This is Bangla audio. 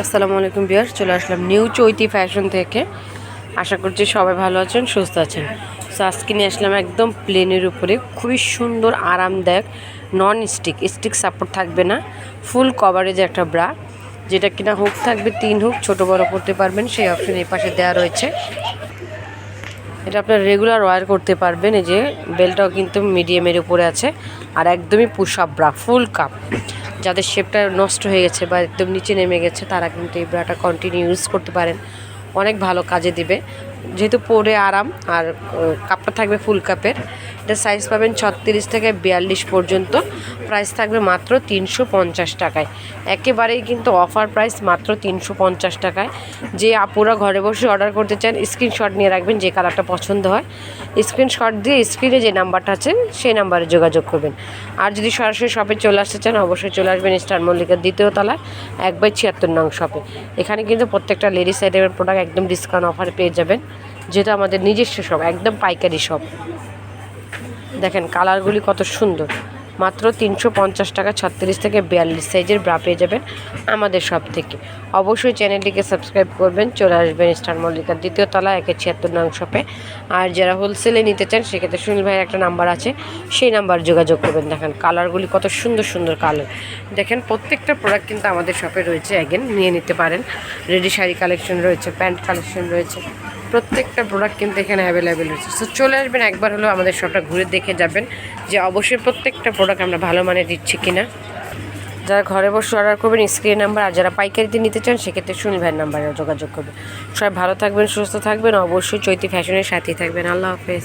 আসসালামু আলাইকুম ভিউয়ার্স, চলে আসলাম নিউ চৈতি ফ্যাশন থেকে। আশা করছি সবাই ভালো আছেন, সুস্থ আছেন। সো আজকে নিয়ে আসলাম একদম প্লেনের উপরে খুবই সুন্দর আরামদায়ক নন স্টিক সাপোর্ট থাকবে না, ফুল কভারেজ একটা ব্রা, যেটা কিনা হুক থাকবে 3 হুক, ছোটো বড় করতে পারবেন, সেই অপশন এই পাশে দেওয়া রয়েছে। এটা আপনার রেগুলার ওয়্যার করতে পারবেন। এই যে বেলটাও কিন্তু মিডিয়ামের উপরে আছে, আর একদমই পুশ আপ ব্রা, ফুল কাপ। যাদের শেপটা নষ্ট হয়ে গেছে বা একদম নিচে নেমে গেছে তারা কিন্তু এই ব্রাটা কন্টিনিউ ইউজ করতে পারেন, অনেক ভালো কাজে দিবে। যেহেতু পরে আরাম, আর কাপটা থাকবে ফুল কাপের। এটা সাইজ পাবেন 36 থেকে 42 পর্যন্ত। প্রাইস থাকবে মাত্র 350 টাকায়। একেবারেই কিন্তু অফার প্রাইস, মাত্র 350 টাকায়। যে আপুরা ঘরে বসে অর্ডার করতে চান স্ক্রিনশট নিয়ে রাখবেন, যে কালারটা পছন্দ হয় স্ক্রিনশট দিয়ে স্ক্রিনে যে নাম্বারটা আছে সেই নাম্বারে যোগাযোগ করবেন। আর যদি সরাসরি শপে চলে আসতে চান অবশ্যই চলে আসবেন স্টার মল্লিকার 2য় তলায় 1/76 নং শপে। এখানে কিন্তু প্রত্যেকটা লেডিস আইটেমের প্রোডাক্ট একদম ডিসকাউন্ট অফারে পেয়ে যাবেন, যেটা আমাদের নিজস্ব শপ, একদম পাইকারি শপ। দেখেন কালারগুলি কত সুন্দর। মাত্র 350 টাকা 36 থেকে 42 সাইজের ব্রা পেয়ে যাবেন আমাদের শপ থেকে। অবশ্যই চ্যানেলটিকে সাবস্ক্রাইব করবেন, চলে আসবেন স্টার মল্লিকার 2য় তলায় 176 নং শপে। আর যারা হোলসেলে নিতে চান সেক্ষেত্রে সুনীল ভাইয়ের একটা নাম্বার আছে, সেই নাম্বার যোগাযোগ করবেন। দেখেন কালারগুলি কত সুন্দর সুন্দর কালার। দেখেন প্রত্যেকটা প্রোডাক্ট কিন্তু আমাদের শপে রয়েছে, অ্যাগেন নিয়ে নিতে পারেন। রেডি শাড়ি কালেকশন রয়েছে, প্যান্ট কালেকশন রয়েছে, প্রত্যেকটা প্রোডাক্ট কিন্তু এখানে অ্যাভেলেবেল রয়েছে। সো চলে আসবেন, একবার হলেও আমাদের শপটা ঘুরে দেখে যাবেন যে অবশ্যই প্রত্যেকটা প্রোডাক্ট আমরা ভালো মানে দিচ্ছি কিনা। যারা ঘরে বসে অর্ডার করবেন স্ক্রিন নাম্বার, আর যারা পাইকারিতে নিতে চান সেক্ষেত্রে সুনীল ভাইয়ের নাম্বারে যোগাযোগ করবেন। সবাই ভালো থাকবেন, সুস্থ থাকবেন, অবশ্যই চৈতি ফ্যাশনের সাথেই থাকবেন। আল্লাহ হাফেজ।